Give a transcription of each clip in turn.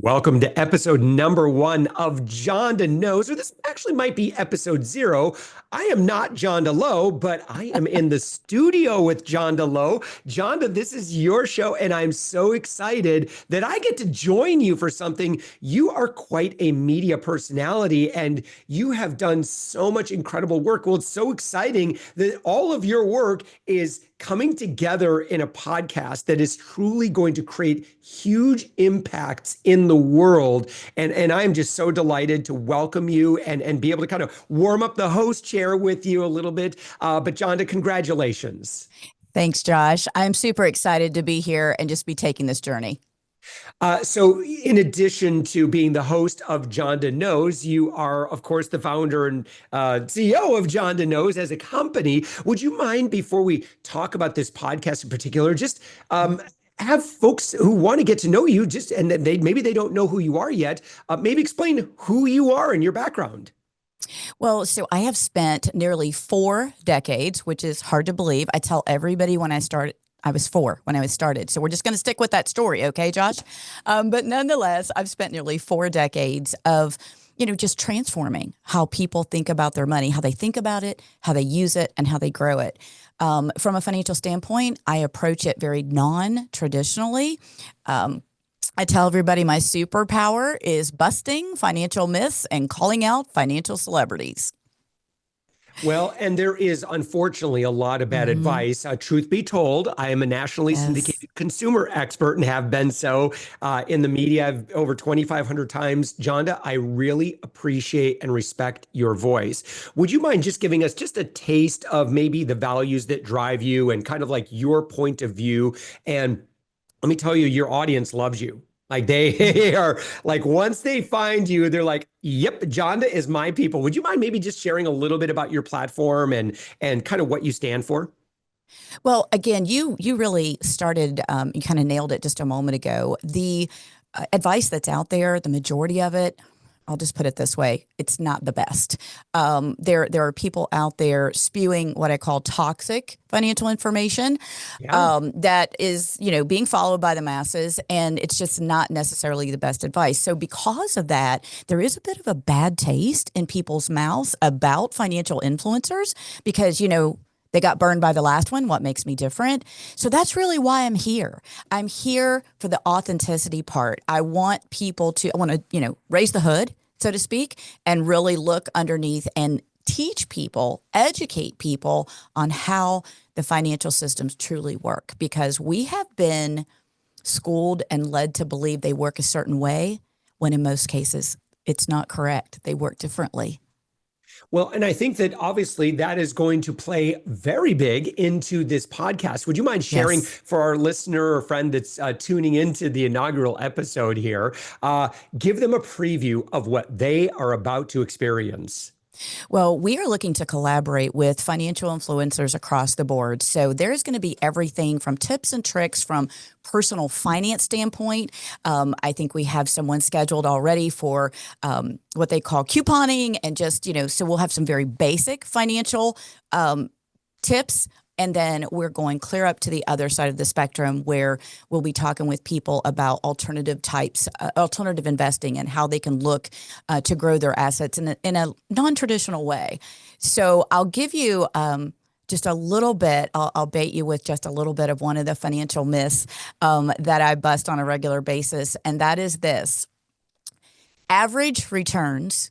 Welcome to episode number 1 of Jonda Knows, or this actually might be episode 0. I am not Jonda Lowe, but I am in the studio with Jonda Lowe. Jonda, this is your show, and I'm so excited that I get to join you for something. You are quite a media personality, and you have done so much incredible work. Well, it's so exciting that all of your work is coming together in a podcast that is truly going to create huge impacts in the world. And I'm just so delighted to welcome you and be able to kind of warm up the host chair with you a little bit. But Jonda, congratulations. Thanks, Josh. I'm super excited to be here and just be taking this journey. So in addition to being the host of Jonda Knows, you are, of course, the founder and CEO of Jonda Knows as a company. Would you mind, before we talk about this podcast in particular, just have folks who want to get to know you, and maybe they don't know who you are yet, maybe explain who you are and your background. Well, so I have spent nearly 4 decades, which is hard to believe. I tell everybody when I started, I was 4 when I was started. So we're just going to stick with that story. Okay, Josh? But nonetheless, I've spent nearly 4 decades of, just transforming how people think about their money, how they think about it, how they use it, and how they grow it. From a financial standpoint, I approach it very non-traditionally. I tell everybody my superpower is busting financial myths and calling out financial celebrities. Well, and there is unfortunately a lot of bad advice. Truth be told, I am a nationally syndicated consumer expert and have been so in the media over 2,500 times. Jonda, I really appreciate and respect your voice. Would you mind just giving us just a taste of maybe the values that drive you and kind of like your point of view? And let me tell you, your audience loves you. Like they are like, once they find you, they're like, yep, Jonda is my people. Would you mind maybe just sharing a little bit about your platform and kind of what you stand for? Well, again, you really started, you kind of nailed it just a moment ago. The advice that's out there, the majority of it, I'll just put it this way, it's not the best. There are people out there spewing what I call toxic financial information that is, being followed by the masses, and it's just not necessarily the best advice. So because of that, there is a bit of a bad taste in people's mouths about financial influencers because, they got burned by the last one. What makes me different? So that's really why I'm here. I'm here for the authenticity part. I want to, raise the hood, so to speak, and really look underneath and teach people, educate people on how the financial systems truly work, because we have been schooled and led to believe they work a certain way when in most cases it's not correct. They work differently. Well, and I think that obviously that is going to play very big into this podcast. Would you mind sharing for our listener or friend that's tuning into the inaugural episode here, give them a preview of what they are about to experience? Well, we are looking to collaborate with financial influencers across the board. So there's going to be everything from tips and tricks from personal finance standpoint. I think we have someone scheduled already for what they call couponing and just, so we'll have some very basic financial tips. And then we're going clear up to the other side of the spectrum where we'll be talking with people about alternative investing and how they can look to grow their assets in a non-traditional way. So I'll give you just a little bit, I'll bait you with just a little bit of one of the financial myths that I bust on a regular basis. And that is this: average returns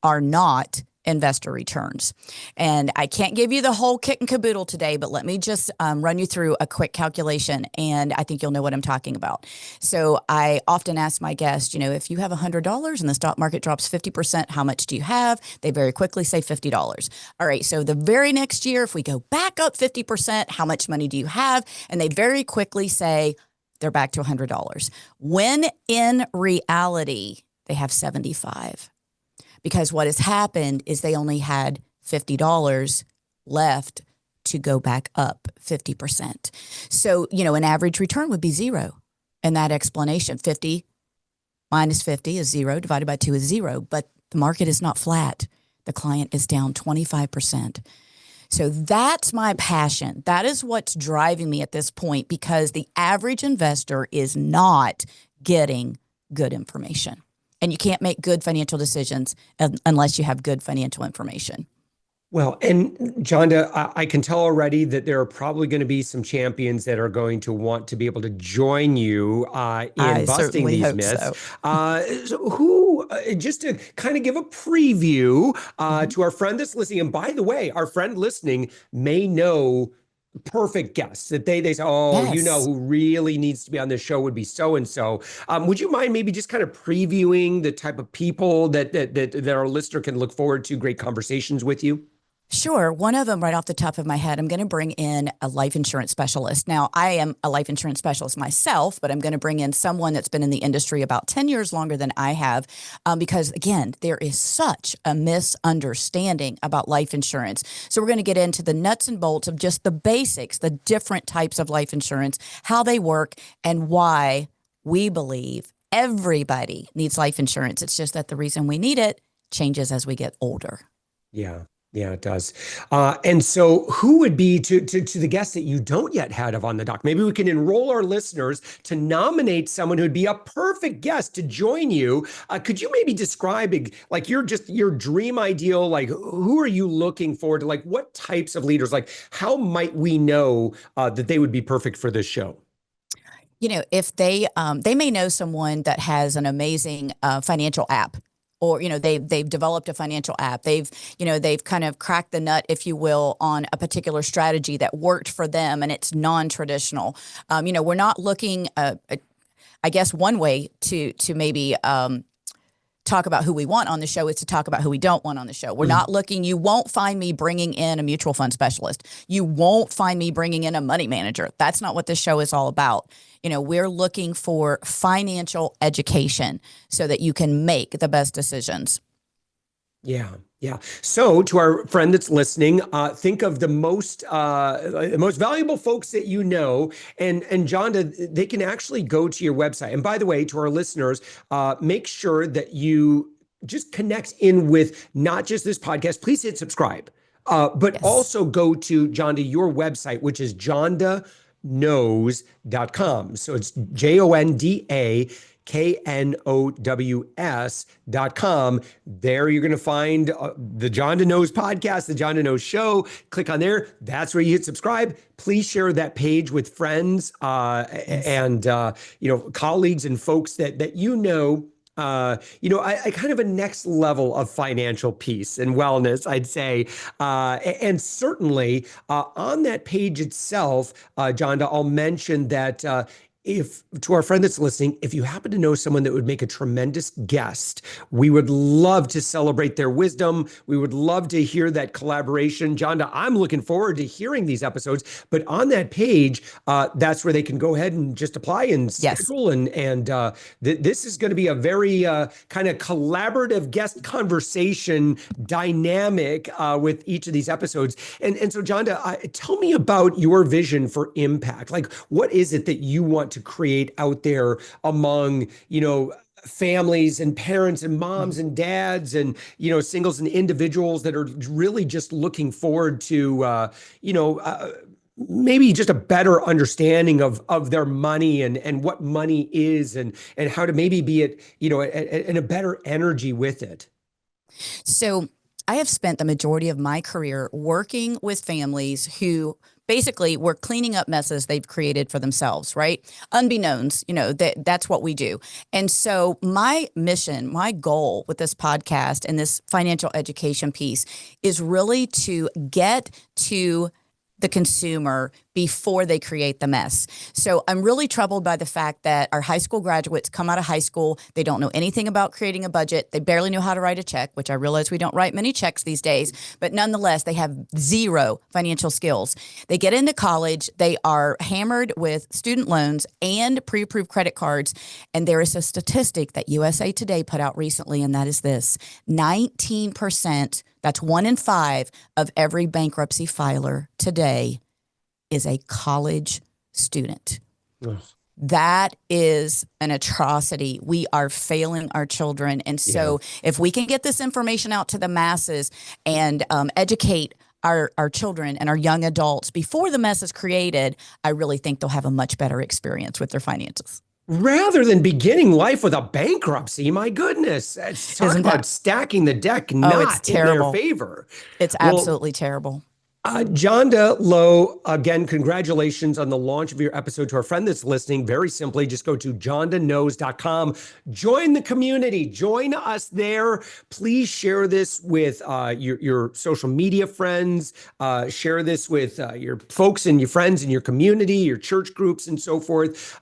are not investor returns. And I can't give you the whole kit and caboodle today, but let me just run you through a quick calculation, and I think you'll know what I'm talking about. So I often ask my guests, if you have $100 and the stock market drops 50%, how much do you have? They very quickly say $50. All right, so the very next year, if we go back up 50%, how much money do you have? And they very quickly say they're back to $100. When in reality, they have 75. Because what has happened is they only had $50 left to go back up 50%. So, an average return would be 0. And that explanation, 50 minus 50 is 0, divided by 2 is 0. But the market is not flat. The client is down 25%. So that's my passion. That is what's driving me at this point, because the average investor is not getting good information. And you can't make good financial decisions unless you have good financial information. Well, and Jonda, I can tell already that there are probably going to be some champions that are going to want to be able to join you in I busting certainly these hope myths. so. So who, just to kind of give a preview Mhm. to our friend that's listening, and by the way, our friend listening may know perfect guests that they say, oh, you know, Yes. who really needs to be on this show would be so and so. Would you mind maybe just kind of previewing the type of people that our listener can look forward to great conversations with you? Sure. One of them right off the top of my head, I'm going to bring in a life insurance specialist. Now, I am a life insurance specialist myself, but I'm going to bring in someone that's been in the industry about 10 years longer than I have, because again, there is such a misunderstanding about life insurance. So we're going to get into the nuts and bolts of just the basics, the different types of life insurance, how they work, and why we believe everybody needs life insurance. It's just that the reason we need it changes as we get older. Yeah. Yeah, it does. And so who would be to the guests that you don't yet have on the dock? Maybe we can enroll our listeners to nominate someone who'd be a perfect guest to join you. Could you maybe describe like your dream ideal? Like who are you looking forward to? Like what types of leaders? Like how might we know that they would be perfect for this show? If they may know someone that has an amazing financial app, or they've developed a financial app. They've kind of cracked the nut, if you will, on a particular strategy that worked for them, and it's non-traditional. We're not looking. I guess one way to maybe talk about who we want on the show is to talk about who we don't want on the show. We're not looking, you won't find me bringing in a mutual fund specialist. You won't find me bringing in a money manager. That's not what this show is all about. We're looking for financial education so that you can make the best decisions. Yeah, yeah. So, to our friend that's listening, think of the most valuable folks that you know, and Jonda, they can actually go to your website. And by the way, to our listeners, make sure that you just connect in with not just this podcast. Please hit subscribe, but Yes. also go to Jonda, your website, which is JondaKnows.com. So it's JondaKnows.com. There you're going to find the Jonda Knows podcast, the Jonda Knows Show. Click on there. That's where you hit subscribe. Please share that page with friends and colleagues and folks that you know. I kind of a next level of financial peace and wellness, I'd say. And certainly on that page itself, Jonda, I'll mention that if to our friend that's listening, if you happen to know someone that would make a tremendous guest, we would love to celebrate their wisdom. We would love to hear that collaboration. Jonda, I'm looking forward to hearing these episodes. But on that page, that's where they can go ahead and just apply and Yes. schedule. This is going to be a very kind of collaborative guest conversation dynamic with each of these episodes. And so, Jonda, tell me about your vision for impact. Like, what is it that you want to create out there among, families and parents and moms and dads and, singles and individuals that are really just looking forward to, maybe just a better understanding of their money and what money is and how to maybe be in a better energy with it. So I have spent the majority of my career working with families who basically were cleaning up messes they've created for themselves, right? Unbeknownst, that's what we do. And so my mission, my goal with this podcast and this financial education piece is really to get to the consumer before they create the mess. So I'm really troubled by the fact that our high school graduates come out of high school. They don't know anything about creating a budget. They barely know how to write a check, which I realize we don't write many checks these days, but nonetheless, they have zero financial skills. They get into college. They are hammered with student loans and pre-approved credit cards. And there is a statistic that USA Today put out recently, and that is this: 19%, that's 1 in 5 of every bankruptcy filer today is a college student. Yes. That is an atrocity. We are failing our children. And so if we can get this information out to the masses and educate our children and our young adults before the mess is created, I really think they'll have a much better experience with their finances. Rather than beginning life with a bankruptcy, my goodness, talk Isn't about that? stacking the deck Oh, it's not in their terrible. favor. It's Well, absolutely terrible. Jonda Lowe, again, congratulations on the launch of your episode. To our friend that's listening, very simply, just go to JondaKnows.com. Join the community. Join us there. Please share this with your social media friends. Share this with your folks and your friends in your community, your church groups, and so forth.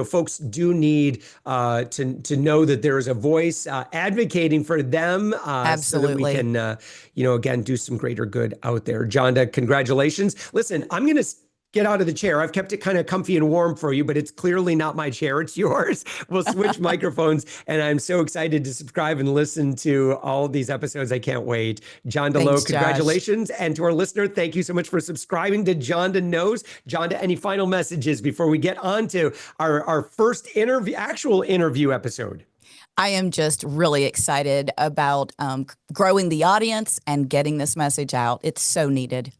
Folks do need to know that there is a voice advocating for them, so that we Absolutely. can, again, do some greater good out there. Jonda, congratulations. Listen, I'm going to get out of the chair. I've kept it kind of comfy and warm for you, but it's clearly not my chair. It's yours. We'll switch microphones, and I'm so excited to subscribe and listen to all of these episodes. I can't wait. Jonda Lowe, Thanks, Josh. congratulations. And to our listener, thank you so much for subscribing to Jonda Knows. Jonda, any final messages before we get on to our first actual interview episode? I am just really excited about growing the audience and getting this message out. It's so needed.